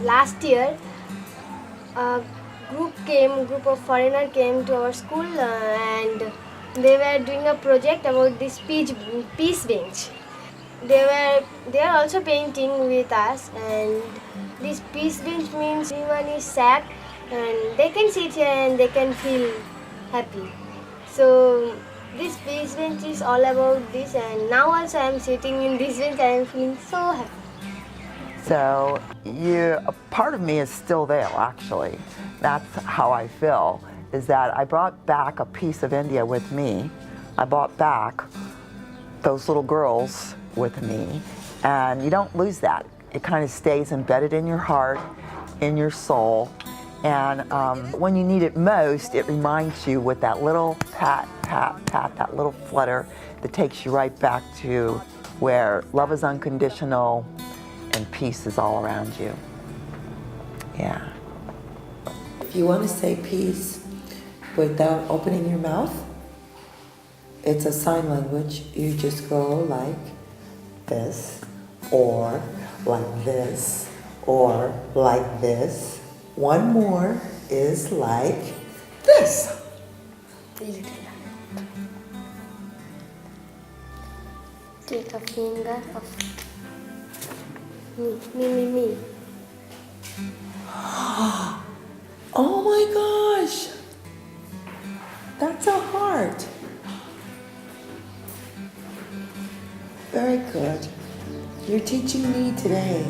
last year, a group of foreigner came to our school and they were doing a project about this peace bench. They are also painting with us, and this peace bench means everyone is sad and they can sit here and they can feel happy. So this peace bench is all about this, and now also I am sitting in this bench and I am feeling so happy. So a part of me is still there, actually. That's how I feel, is that I brought back a piece of India with me. I brought back those little girls with me, and you don't lose that. It kind of stays embedded in your heart, in your soul, and when you need it most, it reminds you with that little pat, pat, pat, that little flutter that takes you right back to where love is unconditional and peace is all around you. Yeah. If you want to say peace without opening your mouth, it's a sign language. You just go like this, or like this, or like this. One more is like this. Take a finger of me. Oh my gosh! That's a heart. Very good. You're teaching me today.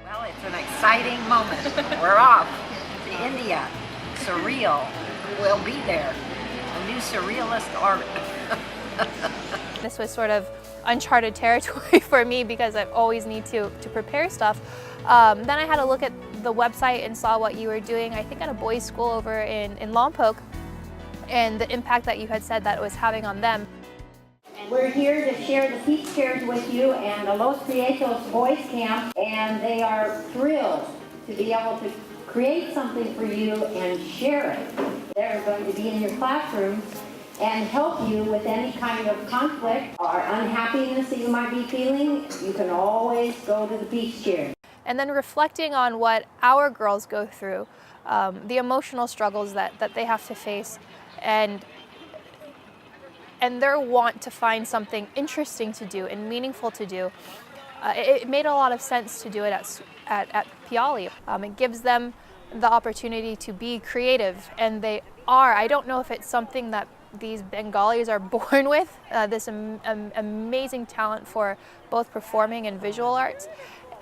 Well, it's an exciting moment. We're off to India. Surreal. We'll be there. A new surrealist art. This was sort of uncharted territory for me because I always need to prepare stuff. Then I had a look at the website and saw what you were doing, I think at a boys' school over in Lompoc, and the impact that you had said that it was having on them. We're here to share the Peace Chairs with you and the Los Prietos Boys Camp, and they are thrilled to be able to create something for you and share it. They're going to be in your classrooms and help you with any kind of conflict or unhappiness that you might be feeling. You can always go to the Peace Chair. And then reflecting on what our girls go through, the emotional struggles that they have to face, and their want to find something interesting to do and meaningful to do. It made a lot of sense to do it at Piyali. It gives them the opportunity to be creative, and they are. I don't know if it's something that these Bengalis are born with, this amazing talent for both performing and visual arts,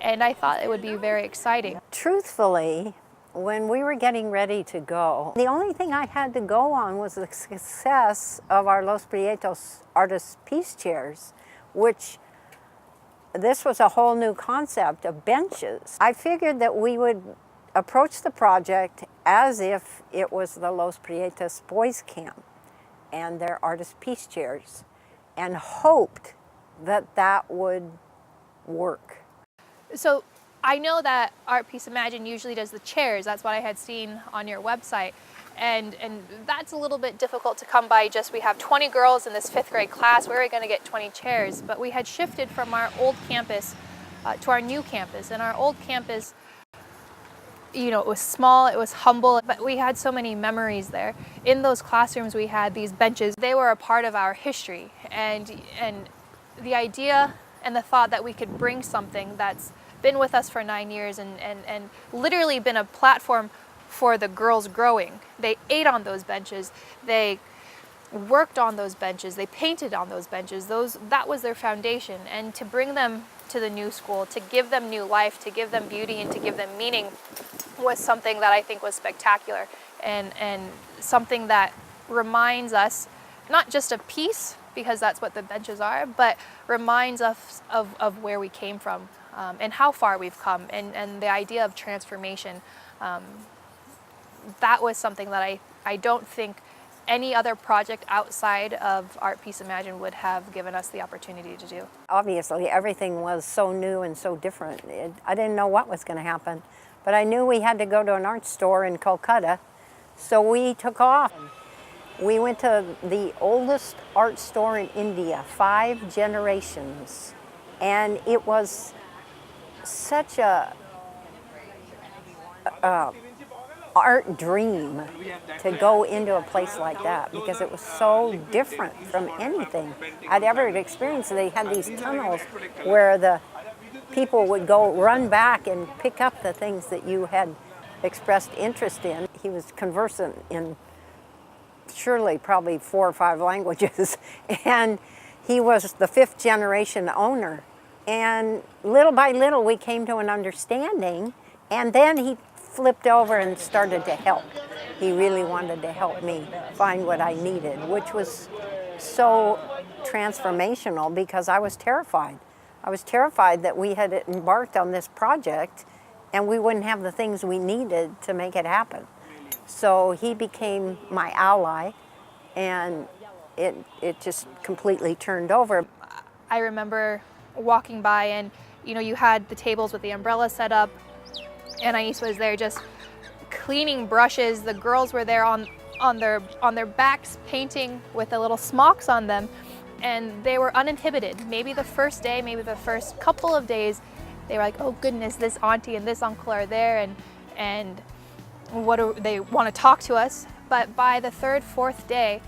and I thought it would be very exciting. Truthfully, when we were getting ready to go, the only thing I had to go on was the success of our Los Prietos Artist Peace Chairs, which this was a whole new concept of benches. I figured that we would approach the project as if it was the Los Prietos Boys Camp and their Artist Peace Chairs, and hoped that that would work. So I know that Art.Peace Imagine usually does the chairs. That's what I had seen on your website. And that's a little bit difficult to come by. Just we have 20 girls in this 5th grade class. Where are we going to get 20 chairs? But we had shifted from our old campus to our new campus. And our old campus, you know, it was small, it was humble, but we had so many memories there. In those classrooms we had these benches. They were a part of our history. And the idea and the thought that we could bring something that's been with us for 9 years and literally been a platform for the girls growing. They ate on those benches, they worked on those benches, they painted on those benches. That was their foundation. And to bring them to the new school, to give them new life, to give them beauty and to give them meaning was something that I think was spectacular and something that reminds us not just of peace, because that's what the benches are, but reminds us of where we came from and how far we've come, and the idea of transformation. That was something that I don't think any other project outside of Art.Peace Imagine would have given us the opportunity to do. Obviously, everything was so new and so different. I didn't know what was going to happen, but I knew we had to go to an art store in Kolkata, so we took off. We went to the oldest art store in India, 5 generations, and it was such a art dream to go into a place like that because it was so different from anything I'd ever experienced. They had these tunnels where the people would go run back and pick up the things that you had expressed interest in. He was conversant in surely probably 4 or 5 languages, and he was the 5th generation owner. And little by little we came to an understanding, and then he flipped over and started to help. He really wanted to help me find what I needed, which was so transformational because I was terrified. I was terrified that we had embarked on this project and we wouldn't have the things we needed to make it happen. So he became my ally, and it just completely turned over. I remember walking by and, you know, you had the tables with the umbrella set up, and Anais was there just cleaning brushes. The girls were there on their backs painting with the little smocks on them, and they were uninhibited. Maybe the first day, maybe the first couple of days, they were like, oh goodness, this auntie and this uncle are there, and what do they want to talk to us? But by the 3rd, 4th day,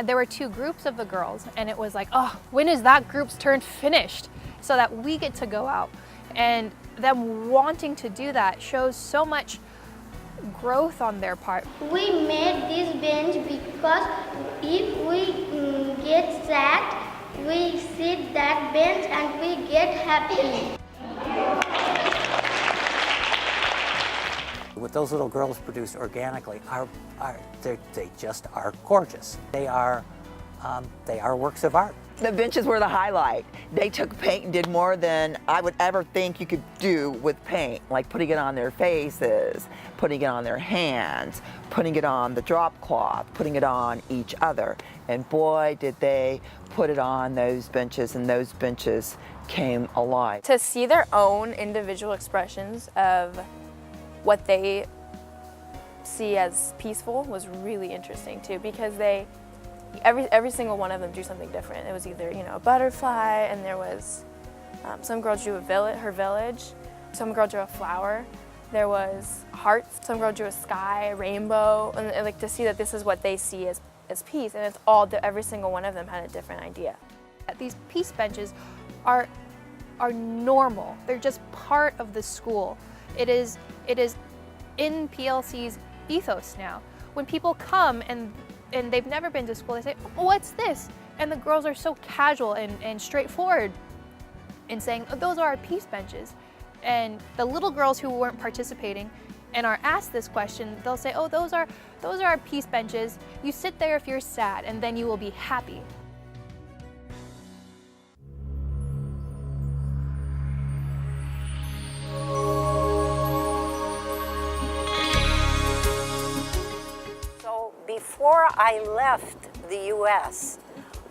there were 2 groups of the girls, and it was like, oh, when is that group's turn finished so that we get to go out? And them wanting to do that shows so much growth on their part. We made this bench because if we get sad, we sit that bench and we get happy. What those little girls produce organically they just are gorgeous. They are works of art. The benches were the highlight. They took paint and did more than I would ever think you could do with paint, like putting it on their faces, putting it on their hands, putting it on the drop cloth, putting it on each other. And boy, did they put it on those benches, and those benches came alive. To see their own individual expressions of what they see as peaceful was really interesting too, because every single one of them drew something different. It was either, you know, a butterfly, and there was some girl drew her village, some girl drew a flower, there was hearts, some girl drew a sky, a rainbow, and like to see that this is what they see as peace, and it's all every single one of them had a different idea. These peace benches are normal. They're just part of the school. It is in PLC's ethos now. When people come and they've never been to school, they say, oh, what's this? And the girls are so casual and straightforward in saying, oh, those are our peace benches. And the little girls who weren't participating and are asked this question, they'll say, oh, those are our peace benches. You sit there if you're sad, and then you will be happy. Before I left the US,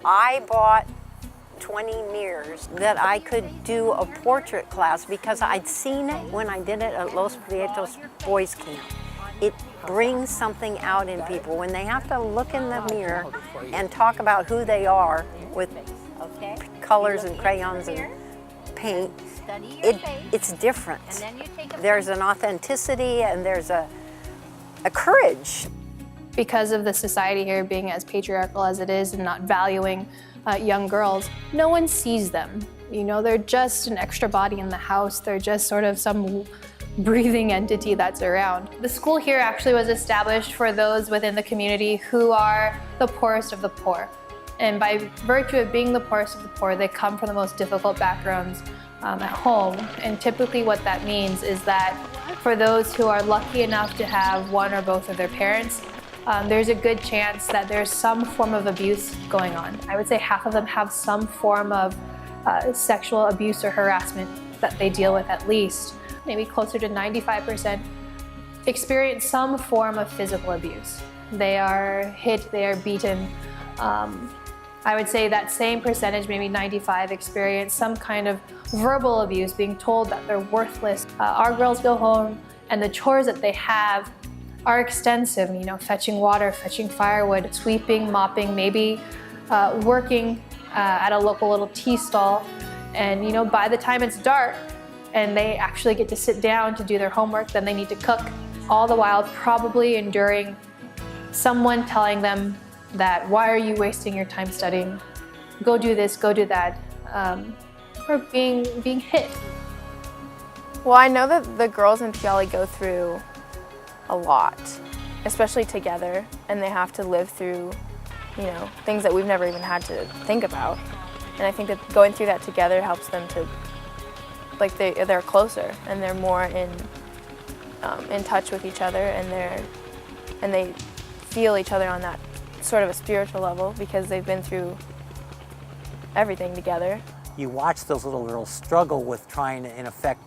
I bought 20 mirrors that I could do a portrait class because I'd seen it when I did it at Los Prietos Boys Camp. It brings something out in people when they have to look in the mirror and talk about who they are with colors and crayons and paint. It's different. There's an authenticity and there's a courage. Because of the society here being as patriarchal as it is and not valuing young girls, no one sees them. You know, they're just an extra body in the house. They're just sort of some breathing entity that's around. The school here actually was established for those within the community who are the poorest of the poor. And by virtue of being the poorest of the poor, they come from the most difficult backgrounds at home. And typically what that means is that for those who are lucky enough to have one or both of their parents, there's a good chance that there's some form of abuse going on. I would say half of them have some form of sexual abuse or harassment that they deal with at least. Maybe closer to 95% experience some form of physical abuse. They are hit, they are beaten. I would say that same percentage, maybe 95, experience some kind of verbal abuse, being told that they're worthless. Our girls go home and the chores that they have are extensive, you know, fetching water, fetching firewood, sweeping, mopping, maybe working at a local little tea stall. And you know, by the time it's dark and they actually get to sit down to do their homework, then they need to cook, all the while probably enduring someone telling them that, why are you wasting your time studying? Go do this, go do that, or being hit. Well, I know that the girls in Piyali go through a lot, especially together, and they have to live through, you know, things that we've never even had to think about. And I think that going through that together helps them to, like, they're closer and they're more in touch with each other, and they feel each other on that sort of a spiritual level because they've been through everything together. You watch those little girls struggle with trying to, in effect,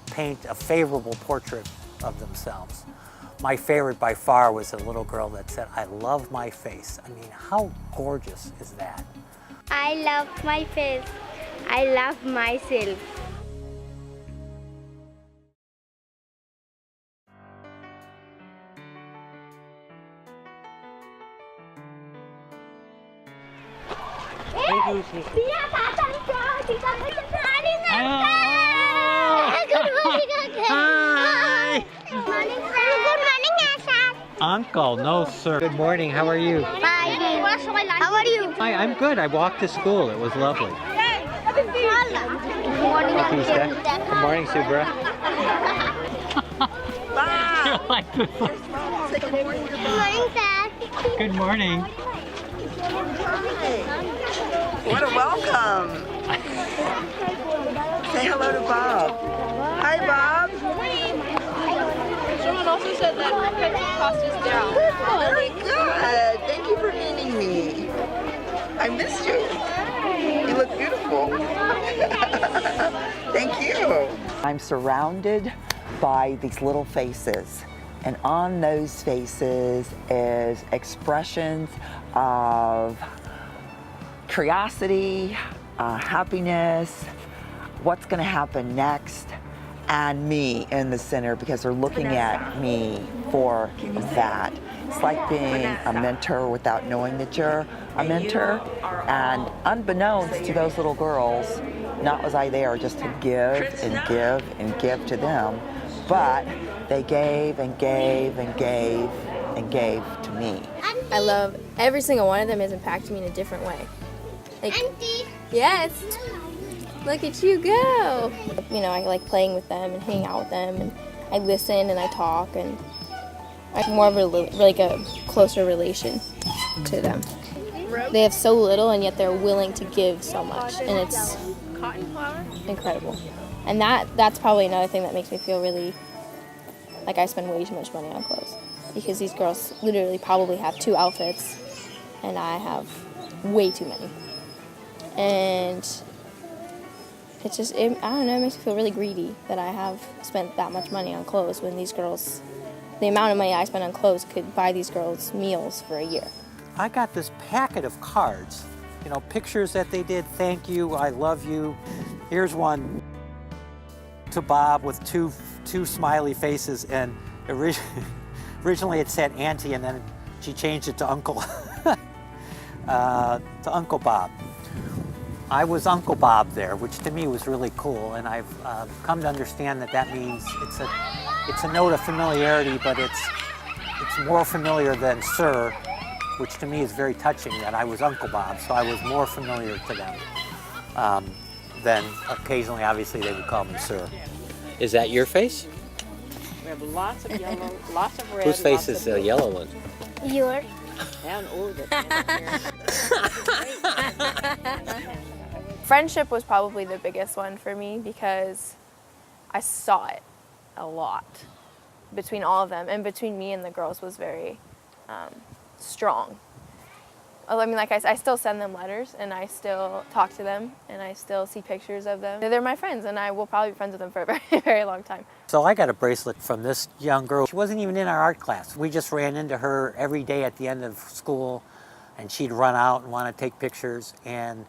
paint a favorable portrait of themselves. My favorite by far was a little girl that said, "I love my face." I mean, how gorgeous is that? I love my face. I love myself. Uncle, no sir. Good morning, how are you? How are you? Hi, I'm good. I walked to school. It was lovely. Good morning, Good morning, Subra. Good morning. What a welcome. Say hello to Bob. Hi, Bob. Someone also said that cost is down. Very good. Thank you for meeting me. I missed you. You look beautiful. Thank you. I'm surrounded by these little faces, and on those faces is expressions of curiosity, happiness, what's going to happen next, and me in the center because they're looking at me for that. It's like being a mentor without knowing that you're a mentor. And unbeknownst to those little girls, not was I there just to give and give and give to them, but they gave and gave and gave and gave to me. I love every single one of them has impacted me in a different way. Like, yes. Look at you go. You know, I like playing with them and hanging out with them, and I listen and I talk, and I have more of a closer relation to them. They have so little, and yet they're willing to give so much, and it's incredible. And that's probably another thing that makes me feel really like I spend way too much money on clothes, because these girls literally probably have 2 outfits, and I have way too many. And it's just, I don't know, it makes me feel really greedy that I have spent that much money on clothes when these girls, the amount of money I spend on clothes could buy these girls meals for a year. I got this packet of cards, you know, pictures that they did, thank you, I love you. Here's one to Bob with two smiley faces, and originally it said Auntie, and then she changed it to Uncle, to Uncle Bob. I was Uncle Bob there, which to me was really cool, and I've come to understand that that means it's a note of familiarity, but it's more familiar than Sir, which to me is very touching that I was Uncle Bob, so I was more familiar to them than occasionally, obviously, they would call me Sir. Is that your face? We have lots of yellow, lots of red. Whose face is the yellow one? Yours. And Friendship was probably the biggest one for me because I saw it a lot between all of them, and between me and the girls was very strong. I mean, like I still send them letters, and I still talk to them, and I still see pictures of them. They're my friends, and I will probably be friends with them for a very, very long time. So I got a bracelet from this young girl. She wasn't even in our art class. We just ran into her every day at the end of school, and she'd run out and want to take pictures, and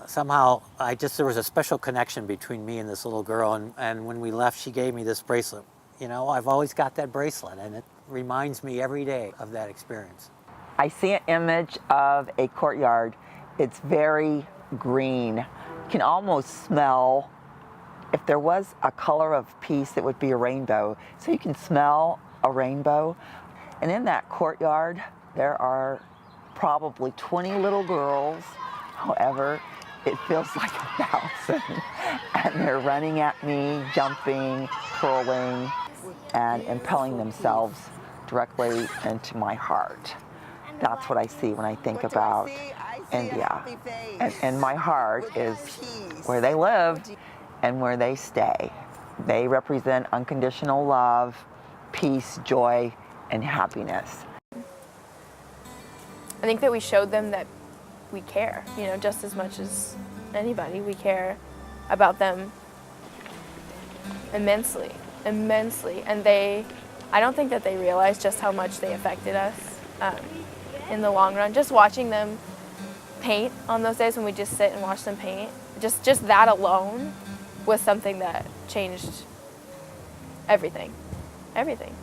somehow there was a special connection between me and this little girl, and when we left, she gave me this bracelet. You know, I've always got that bracelet, and reminds me every day of that experience. I see an image of a courtyard. It's very green. You can almost smell, if there was a color of peace, it would be a rainbow. So you can smell a rainbow. And in that courtyard, there are probably 20 little girls. However, it feels like 1,000. And they're running at me, jumping, twirling, and impelling themselves directly into my heart. That's what I see when I think about India. And my heart is where they live and where they stay. They represent unconditional love, peace, joy, and happiness. I think that we showed them that we care, you know, just as much as anybody. We care about them immensely, immensely. And I don't think that they realize just how much they affected us in the long run. Just watching them paint on those days when we just sit and watch them paint, just that alone was something that changed everything, everything.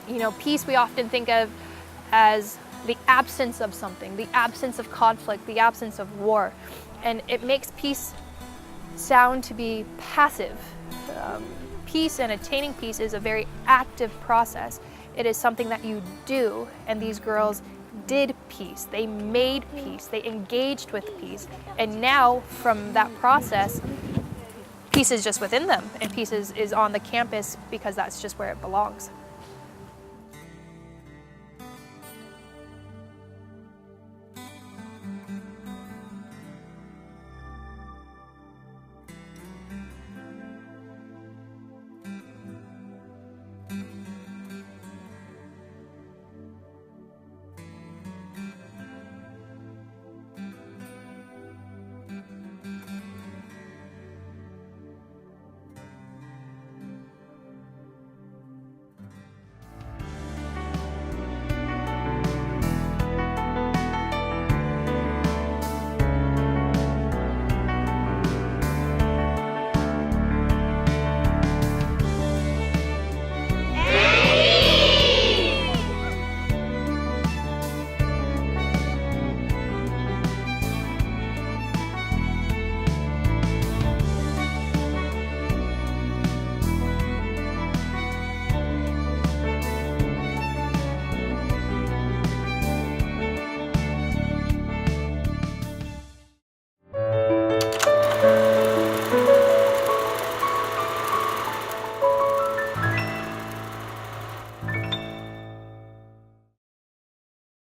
You know, peace we often think of as the absence of something, the absence of conflict, the absence of war. And it makes peace sound to be passive. Peace and attaining peace is a very active process. It is something that you do, and these girls did peace. They made peace. They engaged with peace. And now, from that process, peace is just within them, and peace is on the campus because that's just where it belongs.